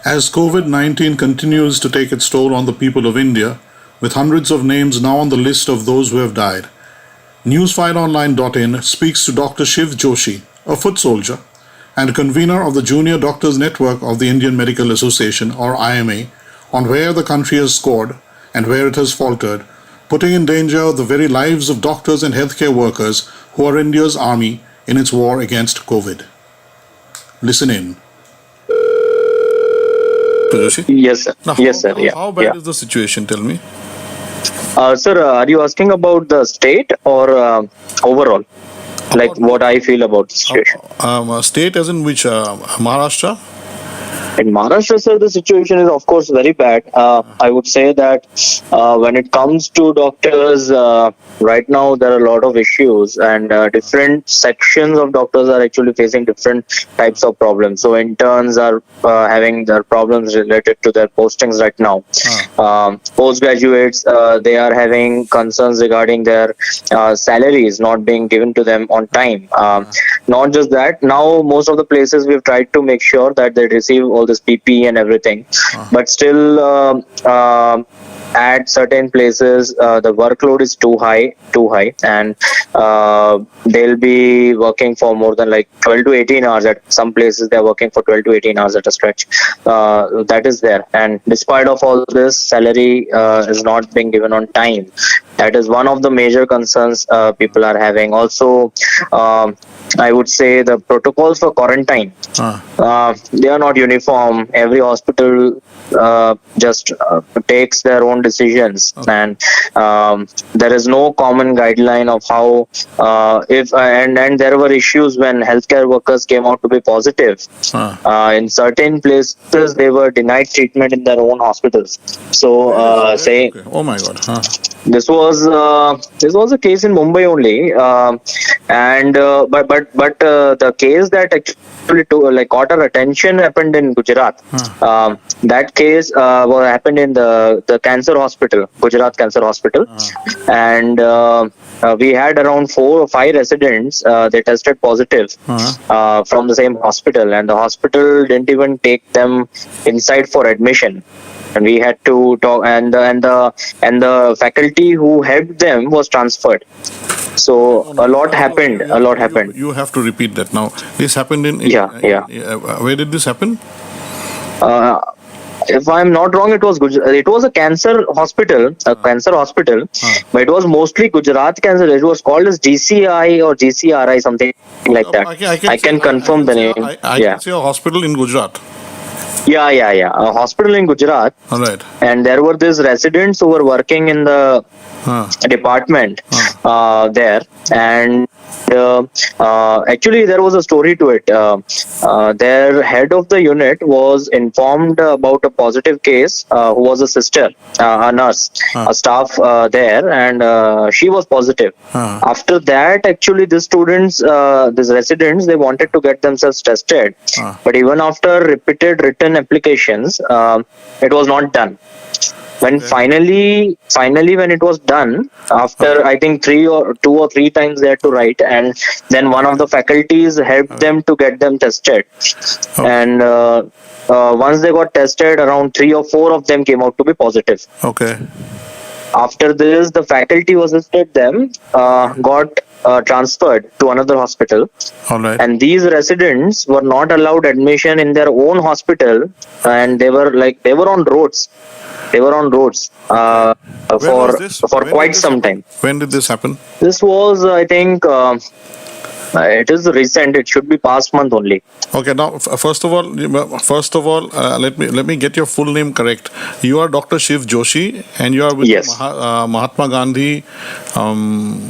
As COVID 19 continues to take its toll on the people of India, with hundreds of names now on the list of those who have died, NewsFileOnline.in speaks to Dr. Shiv Joshi, a foot soldier and convener of the Junior Doctors Network of the Indian Medical Association, or IMA, on where the country has scored and where it has faltered, putting in danger the very lives of doctors and healthcare workers who are India's army in its war against COVID. Listen in. Joshi? Yes, sir. Now, Yes, sir. Yeah. how bad Yeah. is the situation? Tell me. Sir, are you asking about the state or overall? Like what I feel about the situation? State as in which? Maharashtra? In Maharashtra, sir, the situation is of course very bad. I would say that when it comes to doctors, right now there are a lot of issues, and different sections of doctors are actually facing different types of problems. So interns are having their problems related to their postings right now. Postgraduates, they are having concerns regarding their salaries not being given to them on time. Not just that, now most of the places we've tried to make sure that they receive all this PPE and everything, but still at certain places the workload is too high, and they'll be working for more than like 12 to 18 hours. At some places they're working for 12 to 18 hours at a stretch. That is there, and despite of all this, salary is not being given on time. That is one of the major concerns people are having. Also, I would say the protocols for quarantine, they are not uniform. Every hospital just takes their own decisions, and there is no common guideline of how and there were issues when healthcare workers came out to be positive. In certain places they were denied treatment in their own hospitals. So say Okay. Oh my God. this was a case in Mumbai only, and but the case that actually got our attention happened in Gujarat. That case happened in the cancer hospital, Gujarat Cancer Hospital, and we had around 4 or 5 residents. They tested positive from the same hospital, and the hospital didn't even take them inside for admission. And we had to talk, and the faculty who helped them was transferred. So a lot happened. You have to repeat that now. This happened in where did this happen? If I'm not wrong, it was a cancer hospital, but it was mostly Gujarat Cancer. It was called as GCI or GCRI, something like that. I can confirm the name. I can say a hospital in Gujarat. Yeah. A hospital in Gujarat. All right. And there were these residents who were working in the department there, and actually there was a story to it. Their head of the unit was informed about a positive case, who was a sister, a nurse, a staff there, and she was positive. After that, actually these residents, they wanted to get themselves tested, but even after repeated written applications, it was not done. When finally when it was done, after I think 2 or 3 times they had to write, and then one of the faculties helped them to get them tested. And once they got tested, around 3 or 4 of them came out to be positive. Okay. After this, the faculty who assisted them got transferred to another hospital. All right. And these residents were not allowed admission in their own hospital, and they were on roads. They were on roads for quite some time. When did this happen? This was, I think, it is recent. It should be past month only. Okay. Now, first of all, let me get your full name correct. You are Dr. Shiv Joshi, and you are with Mahatma Gandhi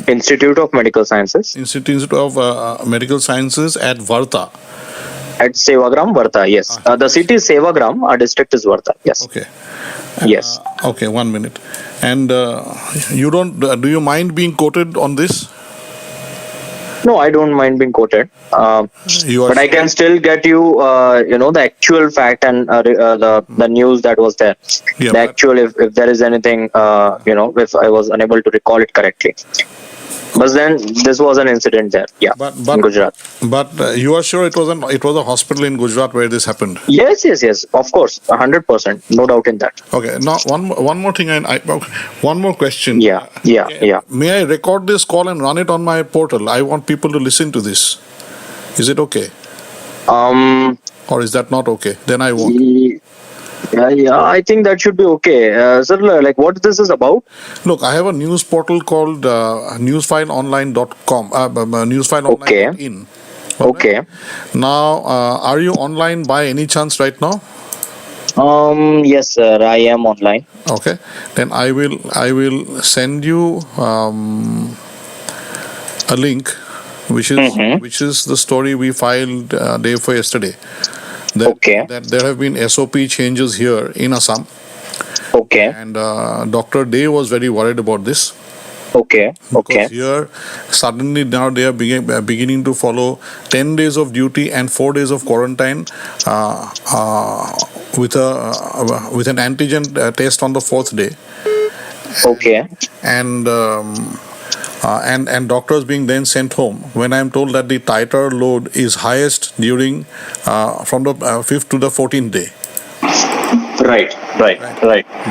Institute of Medical Sciences. Institute of Medical Sciences at Varta. At Sevagram, Varta, yes. The city is Sevagram, our district is Varta, yes. Okay. Yes. Okay, 1 minute. And you don't, do you mind being quoted on this? No, I don't mind being quoted. But I can still get you, the actual fact and the news that was there. Yeah, the actual, if there is anything, if I was unable to recall it correctly. But then this was an incident there, in Gujarat. But you are sure it was a hospital in Gujarat where this happened? Yes, of course, 100%, no doubt in that. Okay, now one more thing, one more question. Yeah. May I record this call and run it on my portal? I want people to listen to this. Is it okay? Or is that not okay? Then I won't. Yeah, I think that should be okay. Sir, like what this is about? Look, I have a news portal called newsfileonline.com, newsfileonline.in. Okay. Now, are you online by any chance right now? Yes, sir, I am online. Okay, then I will send you a link, which is the story we filed day before yesterday. That there have been SOP changes here in Assam. Okay. And Dr. Day was very worried about this. Okay. Because here, suddenly now they are beginning to follow 10 days of duty and 4 days of quarantine with an antigen test on the 4th day. Okay. And doctors being then sent home when I am told that the titer load is highest during from the 5th to the 14th day. Right.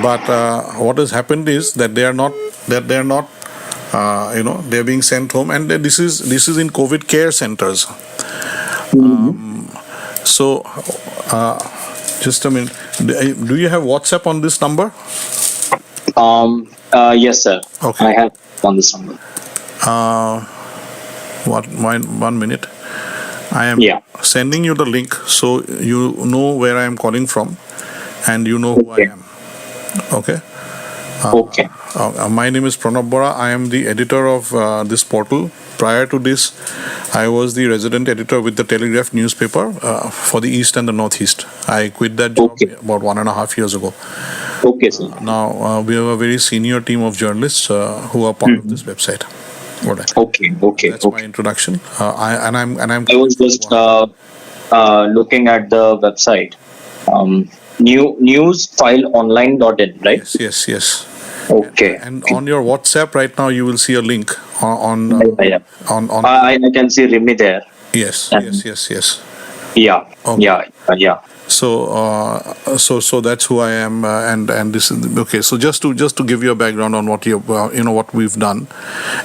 But what has happened is that they are not they are being sent home, and this is in COVID care centers. So just a minute, do you have WhatsApp on this number? Yes, sir. Okay. I have on this number. 1 minute. I am sending you the link so you know where I am calling from and you know who I am. Okay. My name is Pranab Bora. I am the editor of this portal. Prior to this, I was the resident editor with the Telegraph newspaper for the East and the Northeast. I quit that job about 1.5 years ago. Okay, sir. Now we have a very senior team of journalists who are part of this website. Okay. That's my introduction. I was just looking at the website. Newsfileonline.in, right? Yes. Okay. And on your WhatsApp right now, you will see a link on. I can see Rimi there. Yes. Yeah. Okay. Yeah. So that's who I am, and this is okay. So just to give you a background on what what we've done,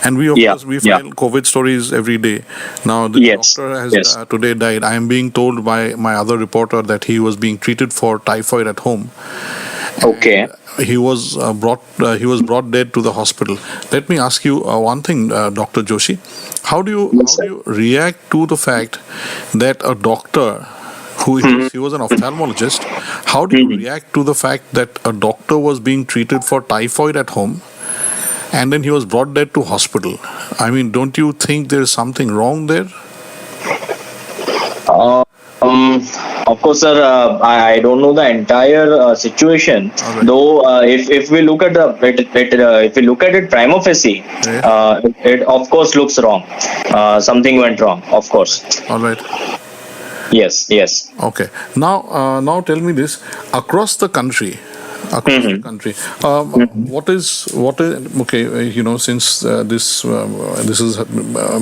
and we file COVID stories every day. Now the doctor has today died. I am being told by my other reporter that he was being treated for typhoid at home. Okay. He was brought dead to the hospital. Let me ask you one thing, Dr. Joshi. How do you react to the fact that a doctor he was an ophthalmologist? How do you react to the fact that a doctor was being treated for typhoid at home and then he was brought dead to hospital? I mean, don't you think there is something wrong there? Of course, sir. I don't know the entire situation. Right. Though, if we look at it prima facie, it of course looks wrong. Something went wrong. Of course. All right. Yes. Okay. Now tell me this: across the country, what is okay? Since this has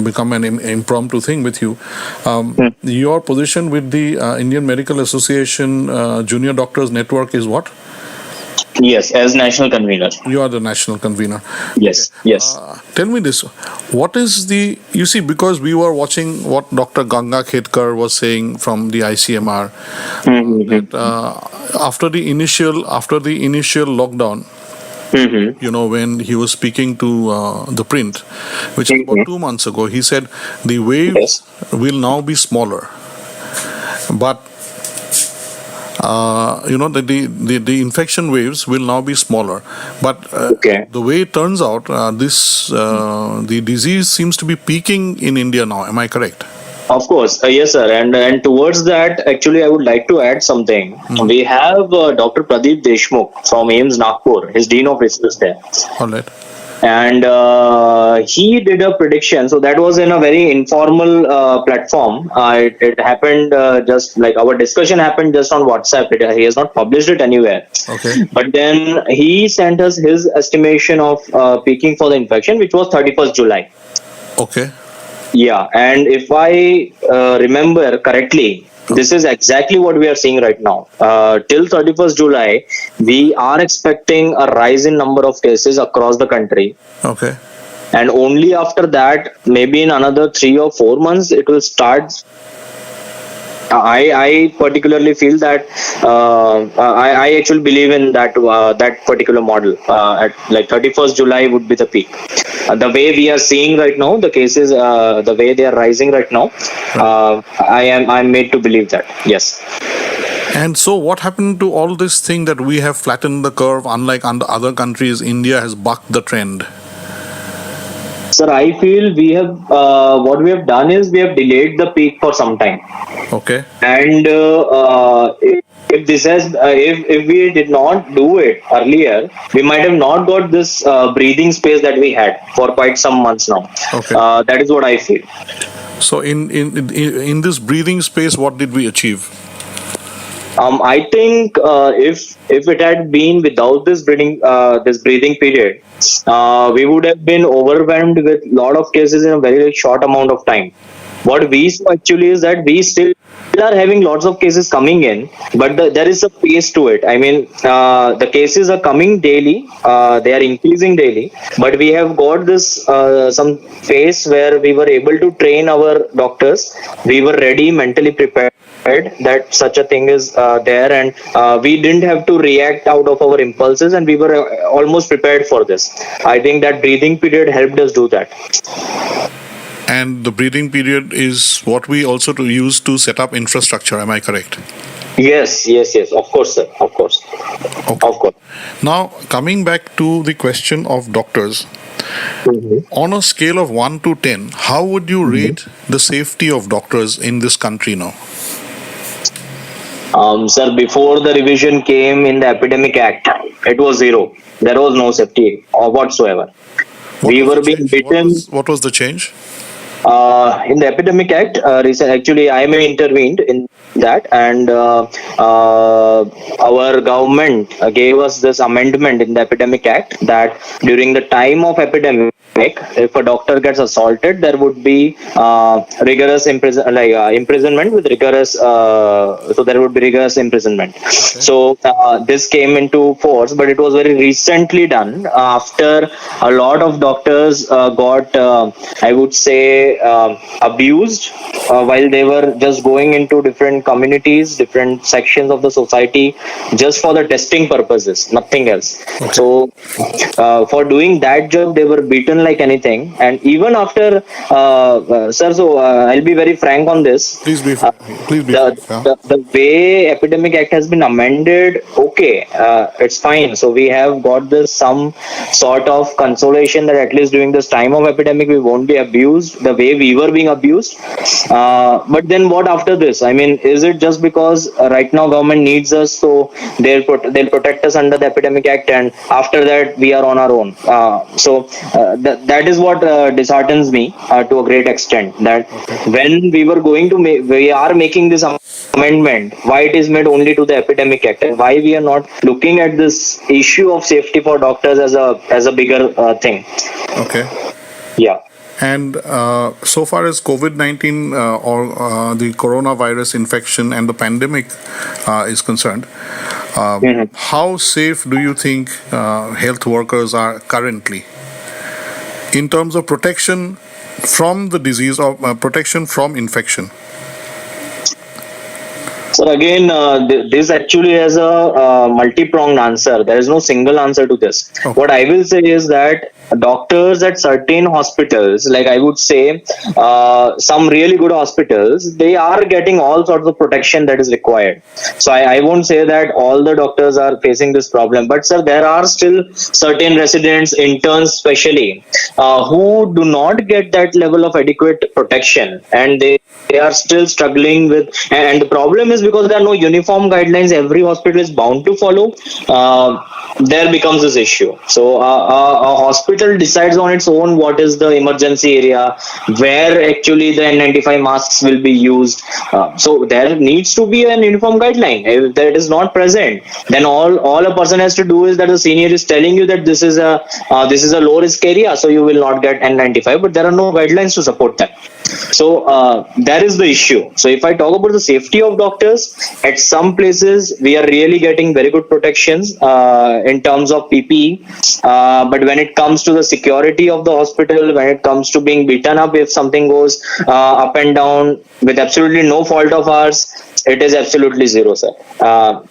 become an impromptu thing with you, your position with the Indian Medical Association Junior Doctors Network is what? Yes, as national convener. You are the national convener. Yes. Okay. Yes. Tell me this: what is because we were watching what Dr. Ganga Khedkar was saying from the ICMR that after the initial lockdown, when he was speaking to the print, which is about 2 months ago, he said the waves will now be smaller, but the infection waves will now be smaller, but the way it turns out, the disease seems to be peaking in India now. Am I correct? Of course, yes, sir. And towards that, actually, I would like to add something. We have Dr. Pradeep Deshmukh from AIIMS Nagpur, his Dean of Research there. All right. And he did a prediction. So that was in a very informal platform. It happened just like our discussion happened just on WhatsApp. He has not published it anywhere. Okay. But then he sent us his estimation of peaking for the infection, which was 31st July. Okay. Yeah, and if I remember correctly, this is exactly what we are seeing right now. Till 31st July, we are expecting a rise in number of cases across the country. Okay. And only after that, maybe in another 3 or 4 months, it will start. I particularly feel that I actually believe in that particular model. At like 31st July would be the peak. The way we are seeing right now, the cases, the way they are rising right now, I'm made to believe that. Yes. And so, what happened to all this thing that we have flattened the curve? Unlike under other countries, India has bucked the trend. Sir, I feel we have what we have done is we have delayed the peak for some time. Okay. And if this has if we did not do it earlier, we might have not got this breathing space that we had for quite some months now. Okay. That is what I feel. So in this breathing space, what did we achieve? I think if it had been without this breathing period, we would have been overwhelmed with a lot of cases in a very short amount of time. What we saw actually is that we still are having lots of cases coming in, but there is a pace to it. I mean, the cases are coming daily, they are increasing daily, but we have got this some phase where we were able to train our doctors. We were ready, mentally prepared that such a thing is there, and we didn't have to react out of our impulses, and we were almost prepared for this. I think that breathing period helped us do that. And the breathing period is what we also use to set up infrastructure. Am I correct? Yes. Of course, sir. Of course. Okay. Of course. Now, coming back to the question of doctors, on a scale of 1 to 10, how would you rate the safety of doctors in this country now? Sir, before the revision came in the Epidemic Act, it was zero. There was no safety or whatsoever. We were being beaten. What was the change? In the Epidemic Act, actually, IMA intervened in that, and our government gave us this amendment in the Epidemic Act that during the time of epidemic, if a doctor gets assaulted, there would be rigorous imprisonment with rigorous. So there would be rigorous imprisonment. Okay. So this came into force, but it was very recently done after a lot of doctors got, I would say, abused while they were just going into different communities, different sections of the society, just for the testing purposes, nothing else. Okay. So for doing that job, they were beaten like anything. And even after, sir, so I'll be very frank on this. Please be frank. The way Epidemic Act has been amended, okay, it's fine. So we have got this some sort of consolation that at least during this time of epidemic, we won't be abused the way we were being abused. But then what after this? I mean, is it just because right now government needs us, so they'll protect us under the Epidemic Act, and after that we are on our own? So that is what disheartens me to a great extent, that when we were going to we are making this amendment, why it is made only to the Epidemic Act, and why we are not looking at this issue of safety for doctors as a bigger thing. Okay. Yeah. And so far as COVID-19 or the coronavirus infection and the pandemic is concerned, how safe do you think health workers are currently in terms of protection from the disease or protection from infection? So again, this actually has a multi-pronged answer. There is no single answer to this. Okay. What I will say is that doctors at certain hospitals, like I would say some really good hospitals, they are getting all sorts of protection that is required. So I won't say that all the doctors are facing this problem, but sir, there are still certain residents, interns especially, who do not get that level of adequate protection, and they are still struggling with, and the problem is because there are no uniform guidelines every hospital is bound to follow, there becomes this issue. So a hospital hospital decides on its own what is the emergency area, where actually the N95 masks will be used. So there needs to be an uniform guideline. If that is not present, then all a person has to do is that the senior is telling you that this is a low risk area, so you will not get N95. But there are no guidelines to support that. So that is the issue. So if I talk about the safety of doctors, at some places we are really getting very good protections in terms of PPE. But when it comes to the security of the hospital, when it comes to being beaten up if something goes up and down with absolutely no fault of ours, it is absolutely zero, sir.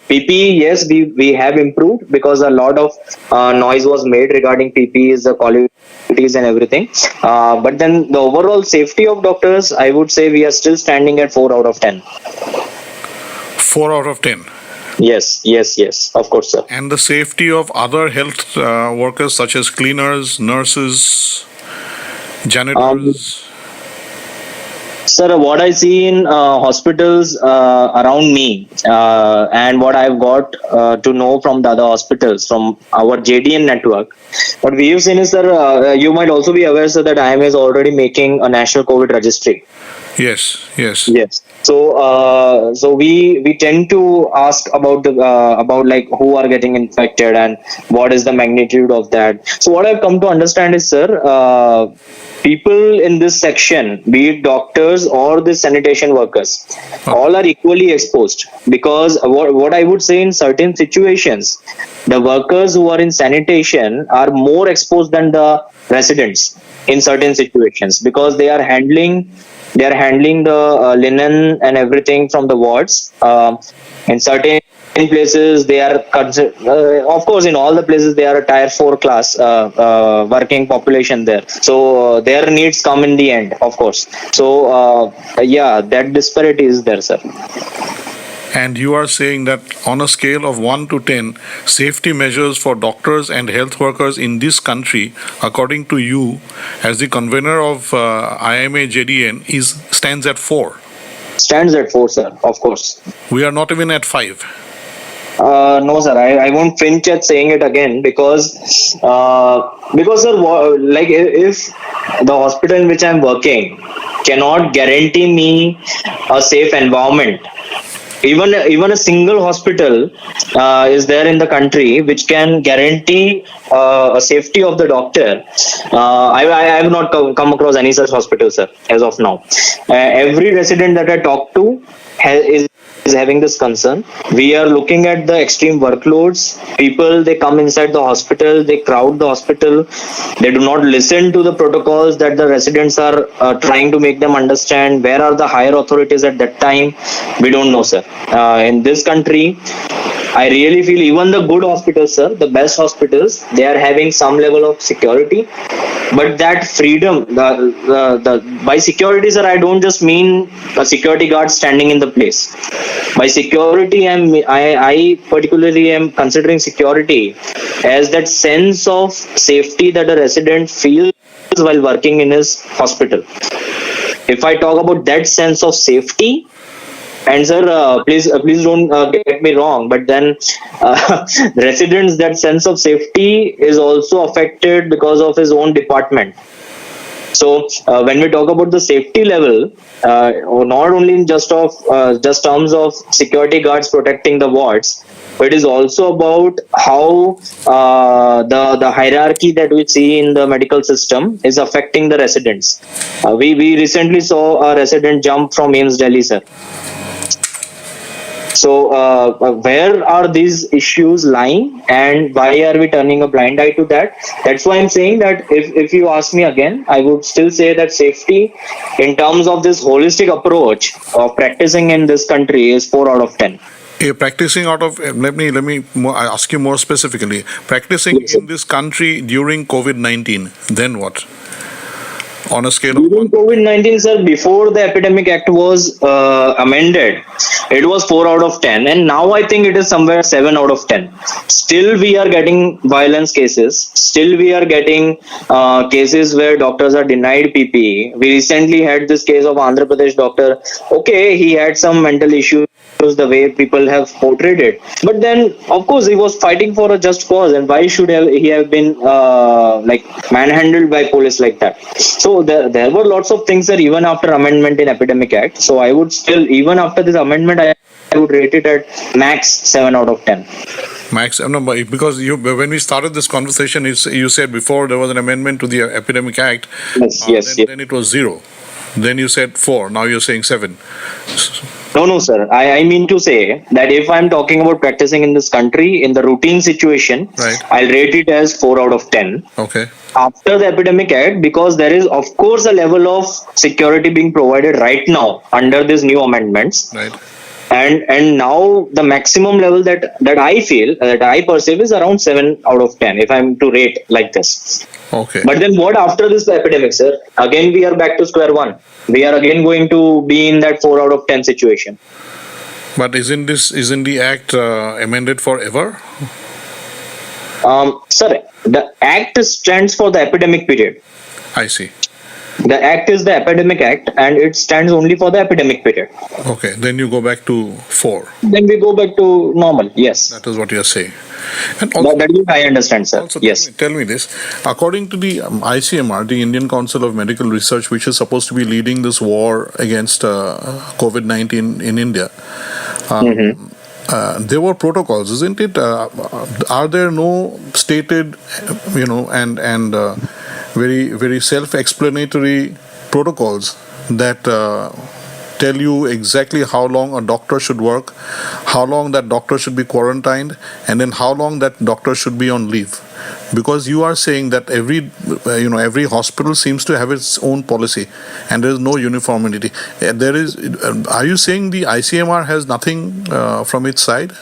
PPE, yes, we have improved because a lot of noise was made regarding PPEs, the qualities and everything. But then the overall safety of doctors, I would say we are still standing at 4 out of 10. 4 out of 10. Yes, of course, sir. And the safety of other health workers such as cleaners, nurses, janitors? Sir, what I see in hospitals around me and what I've got to know from the other hospitals, from our JDN network, what we have seen is, sir, you might also be aware, sir, that IMA is already making a national COVID registry. Yes. So we tend to ask about like who are getting infected and what is the magnitude of that. So what I've come to understand is, sir, people in this section, be it doctors or the sanitation workers, all are equally exposed, because what I would say, in certain situations, the workers who are in sanitation are more exposed than the residents in certain situations, because they are handling the linen and everything from the wards. In certain places they are of course, in all the places they are a tier 4 class working population there, so their needs come in the end, of course. So that disparity is there, sir. And you are saying that on a scale of 1 to 10, safety measures for doctors and health workers in this country, according to you, as the convener of IMA JDN, stands at 4. Stands at 4, sir, of course. We are not even at 5. No, sir, I won't flinch at saying it again, because sir, like if the hospital in which I'm working cannot guarantee me a safe environment, even a single hospital is there in the country which can guarantee a safety of the doctor. I have not come across any such hospital, sir, as of now. Every resident that I talk to is having this concern. We are looking at the extreme workloads. People, they come inside the hospital, they crowd the hospital, they do not listen to the protocols that the residents are trying to make them understand. Where are the higher authorities at that time? We don't know, sir. In this country, I really feel even the good hospitals, sir, the best hospitals, they are having some level of security. But that freedom, by security, sir, I don't just mean a security guard standing in the place. By security, I particularly am considering security as that sense of safety that a resident feels while working in his hospital. If I talk about that sense of safety, and sir, please don't get me wrong, but then residents, that sense of safety is also affected because of his own department. So when we talk about the safety level, not only in just terms of security guards protecting the wards, but it is also about how the hierarchy that we see in the medical system is affecting the residents. We recently saw a resident jump from AIIMS Delhi, sir. So where are these issues lying, and why are we turning a blind eye to that? That's why I'm saying that if you ask me again, I would still say that safety in terms of this holistic approach of practicing in this country is 4 out of 10. Practicing out of, let me ask you more specifically. Practicing in this country during COVID-19, then what? On a scale during COVID-19, sir, before the Epidemic Act was amended, it was 4 out of 10, and now I think it is somewhere 7 out of 10. Still we are getting violence cases, still we are getting cases where doctors are denied PPE. We recently had this case of Andhra Pradesh doctor. Okay, he had some mental issues the way people have portrayed it. But then, of course, he was fighting for a just cause, and why should he have been like manhandled by police like that? So there were lots of things that even after amendment in Epidemic Act. So I would still, even after this amendment, I would rate it at max 7 out of 10. Max, no, because when we started this conversation, you said before there was an amendment to the Epidemic Act. Yes. Then it was 0. Then you said 4. Now you're saying 7. No, sir. I mean to say that if I'm talking about practicing in this country in the routine situation, right, I'll rate it as 4 out of 10. Okay. After the Epidemic Act, because there is, of course, a level of security being provided right now under these new amendments. Right. And now the maximum level that I feel, that I perceive, is around 7 out of 10 if I'm to rate like this. Okay. But then what after this epidemic, sir? Again, we are back to square one. We are again going to be in that 4 out of 10 situation. But isn't the act amended forever? Sir, the act stands for the epidemic period. I see. The act is the Epidemic Act, and it stands only for the epidemic period. Okay, then you go back to 4. Then we go back to normal. Yes. That is what you are saying. And also, that is what I understand, sir. Also, yes. Tell me this. According to the ICMR, the Indian Council of Medical Research, which is supposed to be leading this war against COVID-19 in India, there were protocols, isn't it? Are there no stated, and very, very self-explanatory protocols that tell you exactly how long a doctor should work, how long that doctor should be quarantined, and then how long that doctor should be on leave? Because you are saying that every hospital seems to have its own policy, and there is no uniformity. Are you saying the ICMR has nothing from its side?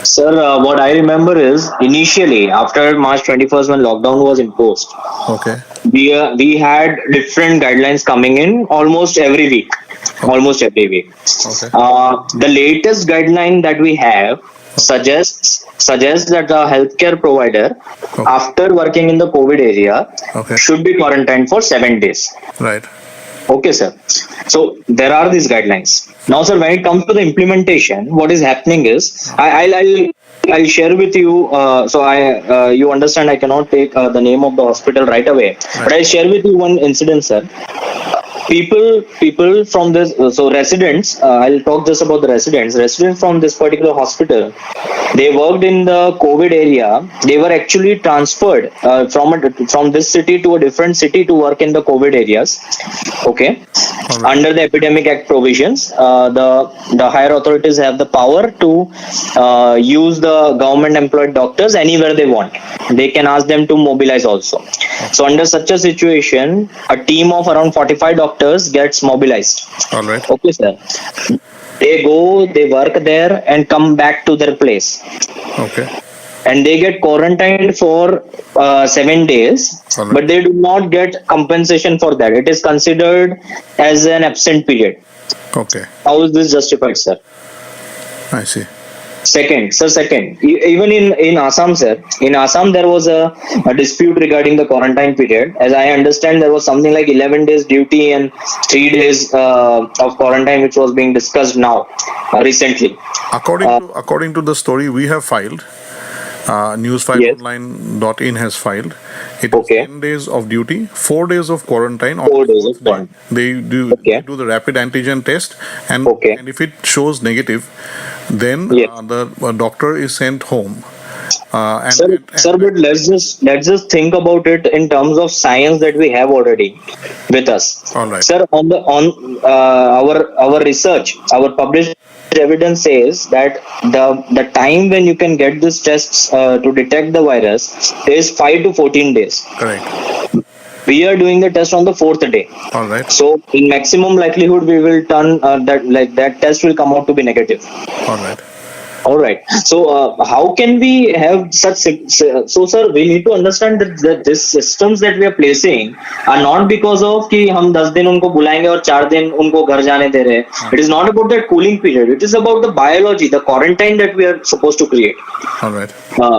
Sir, what I remember is initially after March 21st, when lockdown was imposed, okay, we had different guidelines coming in almost every week. Okay. Okay. The latest guideline that we have suggests that the healthcare provider, after working in the COVID area, should be quarantined for 7 days. Right. Okay, sir. So there are these guidelines. Now, sir, when it comes to the implementation, what is happening is, I'll share with you. You understand, I cannot take the name of the hospital right away, right, but I'll share with you one incident, sir. People from this, so residents, I'll talk just about the residents from this particular hospital. They worked in the COVID area. They were actually transferred from this city to a different city to work in the COVID areas. Okay. Right. Under the Epidemic Act provisions, the higher authorities have the power to use the government employed doctors anywhere they want. They can ask them to mobilize also. So under such a situation, a team of around 45 doctors gets mobilized. All right. Okay, sir. They go, they work there and come back to their place. Okay. And they get quarantined for 7 days, right, but they do not get compensation for that. It is considered as an absent period. Okay. How is this justified, sir? I see. Second, even in Assam, sir, in Assam there was a dispute regarding the quarantine period. As I understand, there was something like 11 days duty and 3 days of quarantine, which was being discussed now recently. According to the story we have filed, news5online.in has filed. It is 10 days of duty, 4 days of quarantine. 4 days of quarantine. They do the rapid antigen test, and if it shows negative, then the doctor is sent home. Sir, but let's just think about it in terms of science that we have already with us. All right. Sir, on our research, our published evidence says that the time when you can get these tests to detect the virus is 5 to 14 days. Correct. We are doing the test on the 4th day. All right. So in maximum likelihood, we will turn that test will come out to be negative. All right. So how can we have such? So sir, we need to understand that these systems that we are placing are not because of कि हम 10 दिन उनको बुलाएंगे और 4 दिन उनको घर जाने दे रहे हैं. It is not about that cooling period. It is about the biology, the quarantine that we are supposed to create. All right.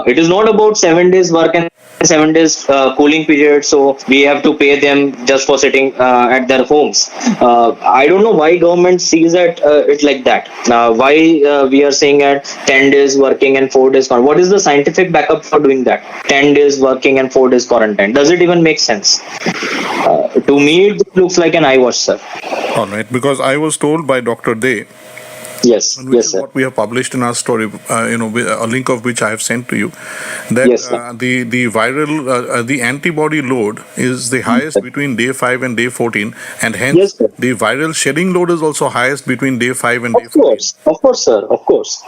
It is not about 7 days work and 7 days cooling period, so we have to pay them just for sitting at their homes. I don't know why government sees it like that. Why we are saying at 10 days working and 4 days quarantine? What is the scientific backup for doing that? 10 days working and 4 days quarantine. Does it even make sense? To me, it looks like an eyewash, sir. All right, because I was told by Dr. Day, Yes, which yes, is sir. what we have published in our story, with a link of which I have sent to you, that Yes, sir. the viral, the antibody load is the highest between day 5 and day 14, and hence Yes, sir. the viral shedding load is also highest between day 5 and day 14. Of course, sir. Of course.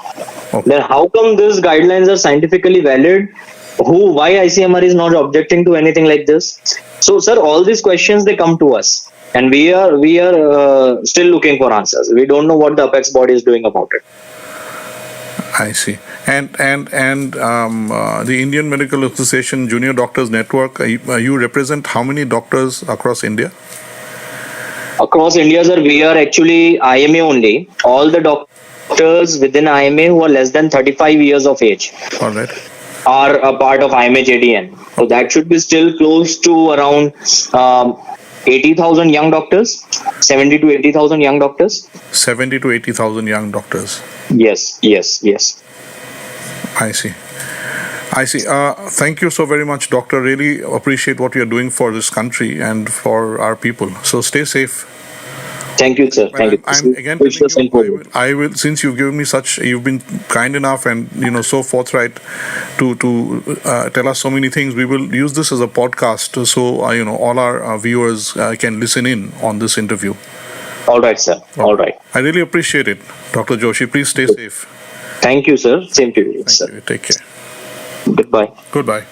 Okay. Then how come these guidelines are scientifically valid? Why ICMR is not objecting to anything like this? So, sir, all these questions, they come to us, and we are still looking for answers. We don't know what the apex body is doing about it. I see. And the Indian Medical Association Junior Doctors Network, you represent how many doctors across India? Across India, sir, we are actually IMA only. All the doctors within IMA who are less than 35 years of age All right. are a part of IMA JDN. So that should be still close to around 80,000 young doctors, 70 to 80,000 young doctors. 70 to 80,000 young doctors. Yes. I see. Thank you so very much, Doctor. Really appreciate what you're doing for this country and for our people. So stay safe. Thank you, sir. Thank you. I'm again telling you, I will, since you've given me you've been kind enough and so forthright to tell us so many things. We will use this as a podcast, so all our viewers can listen in on this interview. All right, sir. All right. I really appreciate it, Dr. Joshi. Please stay safe. Thank you, sir. Same to you, sir. Thank you. Take care. Goodbye. Goodbye.